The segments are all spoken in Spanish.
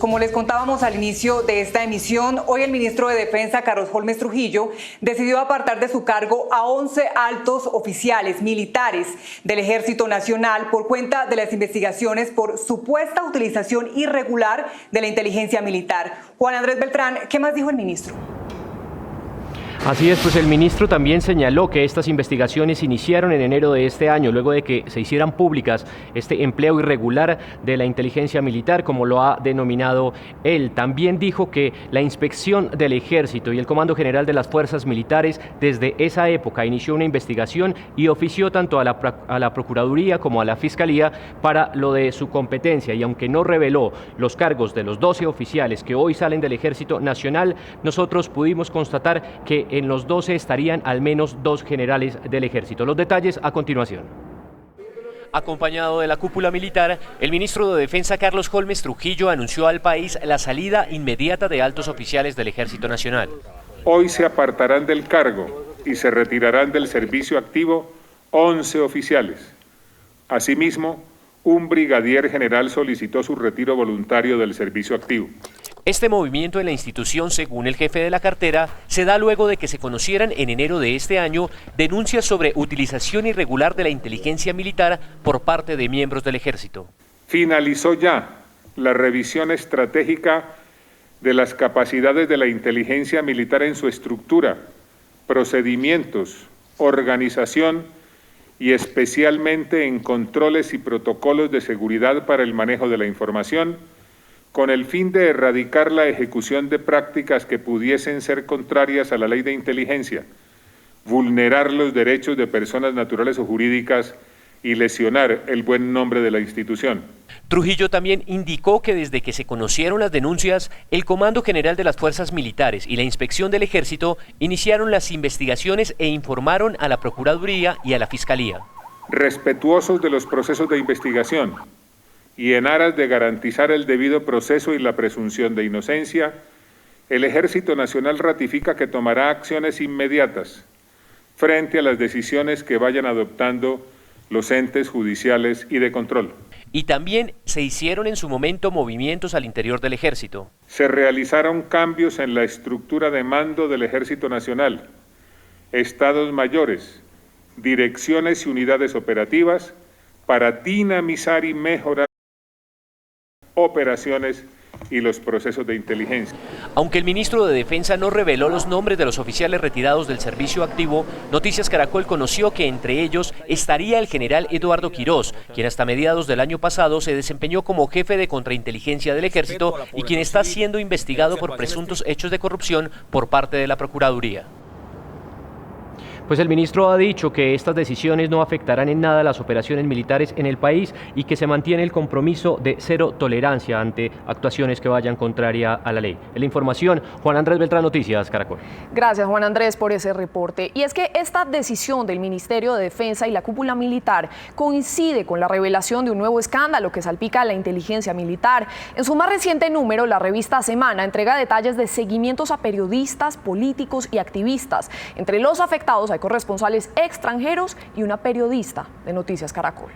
Como les contábamos al inicio de esta emisión, hoy el ministro de Defensa, Carlos Holmes Trujillo, decidió apartar de su cargo a 11 altos oficiales militares del Ejército Nacional por cuenta de las investigaciones por supuesta utilización irregular de la inteligencia militar. Juan Andrés Beltrán, ¿qué más dijo el ministro? Así es, pues el ministro también señaló que estas investigaciones iniciaron en enero de este año, luego de que se hicieran públicas este empleo irregular de la inteligencia militar, como lo ha denominado él. También dijo que la inspección del Ejército y el Comando General de las Fuerzas Militares desde esa época inició una investigación y ofició tanto a la Procuraduría como a la Fiscalía para lo de su competencia. Y aunque no reveló los cargos de los 12 oficiales que hoy salen del Ejército Nacional, nosotros pudimos constatar que en los 12 estarían al menos 2 generales del Ejército. Los detalles a continuación. Acompañado de la cúpula militar, el ministro de Defensa Carlos Holmes Trujillo anunció al país la salida inmediata de altos oficiales del Ejército Nacional. Hoy se apartarán del cargo y se retirarán del servicio activo 11 oficiales. Asimismo, un brigadier general solicitó su retiro voluntario del servicio activo. Este movimiento en la institución, según el jefe de la cartera, se da luego de que se conocieran en enero de este año denuncias sobre utilización irregular de la inteligencia militar por parte de miembros del Ejército. Finalizó ya la revisión estratégica de las capacidades de la inteligencia militar en su estructura, procedimientos, organización y especialmente en controles y protocolos de seguridad para el manejo de la información, con el fin de erradicar la ejecución de prácticas que pudiesen ser contrarias a la ley de inteligencia, vulnerar los derechos de personas naturales o jurídicas y lesionar el buen nombre de la institución. Trujillo también indicó que desde que se conocieron las denuncias, el Comando General de las Fuerzas Militares y la Inspección del Ejército iniciaron las investigaciones e informaron a la Procuraduría y a la Fiscalía. Respetuosos de los procesos de investigación, y en aras de garantizar el debido proceso y la presunción de inocencia, el Ejército Nacional ratifica que tomará acciones inmediatas frente a las decisiones que vayan adoptando los entes judiciales y de control. Y también se hicieron en su momento movimientos al interior del Ejército. Se realizaron cambios en la estructura de mando del Ejército Nacional, estados mayores, direcciones y unidades operativas para dinamizar y mejorar operaciones y los procesos de inteligencia. Aunque el ministro de Defensa no reveló los nombres de los oficiales retirados del servicio activo, Noticias Caracol conoció que entre ellos estaría el general Eduardo Quirós, quien hasta mediados del año pasado se desempeñó como jefe de contrainteligencia del Ejército y quien está siendo investigado por presuntos hechos de corrupción por parte de la Procuraduría. Pues el ministro ha dicho que estas decisiones no afectarán en nada las operaciones militares en el país y que se mantiene el compromiso de cero tolerancia ante actuaciones que vayan contraria a la ley. En la información, Juan Andrés Beltrán, Noticias Caracol. Gracias, Juan Andrés, por ese reporte. Y es que esta decisión del Ministerio de Defensa y la cúpula militar coincide con la revelación de un nuevo escándalo que salpica a la inteligencia militar. En su más reciente número, la revista Semana entrega detalles de seguimientos a periodistas, políticos y activistas. Entre los afectados hay corresponsales extranjeros y una periodista de Noticias Caracol.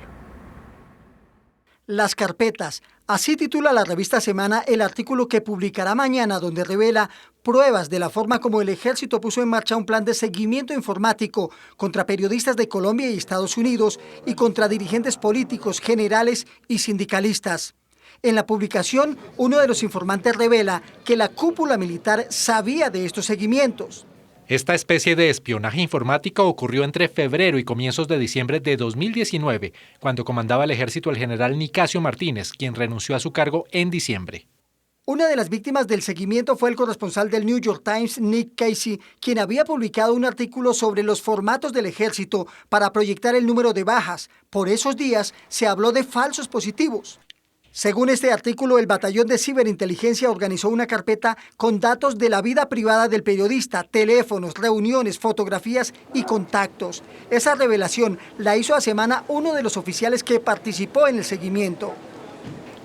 Las carpetas, así titula la revista Semana el artículo que publicará mañana, donde revela pruebas de la forma como el Ejército puso en marcha un plan de seguimiento informático contra periodistas de Colombia y Estados Unidos y contra dirigentes políticos, generales y sindicalistas. En la publicación, uno de los informantes revela que la cúpula militar sabía de estos seguimientos. Esta especie de espionaje informático ocurrió entre febrero y comienzos de diciembre de 2019, cuando comandaba el ejército el general Nicasio Martínez, quien renunció a su cargo en diciembre. Una de las víctimas del seguimiento fue el corresponsal del New York Times, Nick Casey, quien había publicado un artículo sobre los formatos del ejército para proyectar el número de bajas. Por esos días se habló de falsos positivos. Según este artículo, el Batallón de Ciberinteligencia organizó una carpeta con datos de la vida privada del periodista, teléfonos, reuniones, fotografías y contactos. Esa revelación la hizo a Semana uno de los oficiales que participó en el seguimiento.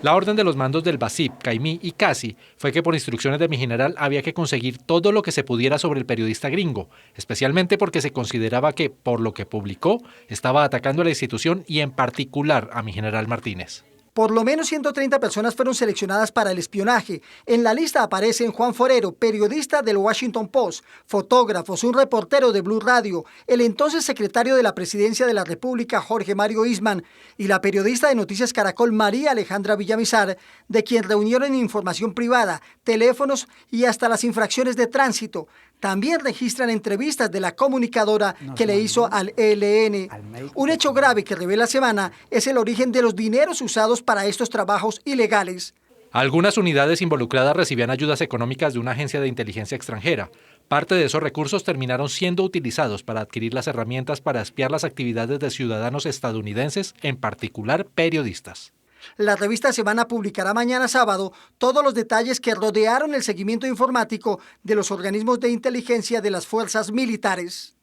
La orden de los mandos del BACIP, Caimí y Casi fue que por instrucciones de mi general había que conseguir todo lo que se pudiera sobre el periodista gringo, especialmente porque se consideraba que, por lo que publicó, estaba atacando a la institución y en particular a mi general Martínez. Por lo menos 130 personas fueron seleccionadas para el espionaje. En la lista aparecen Juan Forero, periodista del Washington Post, fotógrafos, un reportero de Blue Radio, el entonces secretario de la Presidencia de la República, Jorge Mario Eastman, y la periodista de Noticias Caracol, María Alejandra Villamizar, de quien reunieron información privada, teléfonos y hasta las infracciones de tránsito. También registran entrevistas de la comunicadora que le hizo al ELN. Un hecho grave que revela Semana es el origen de los dineros usados para estos trabajos ilegales. Algunas unidades involucradas recibían ayudas económicas de una agencia de inteligencia extranjera. Parte de esos recursos terminaron siendo utilizados para adquirir las herramientas para espiar las actividades de ciudadanos estadounidenses, en particular periodistas. La revista Semana publicará mañana sábado todos los detalles que rodearon el seguimiento informático de los organismos de inteligencia de las fuerzas militares.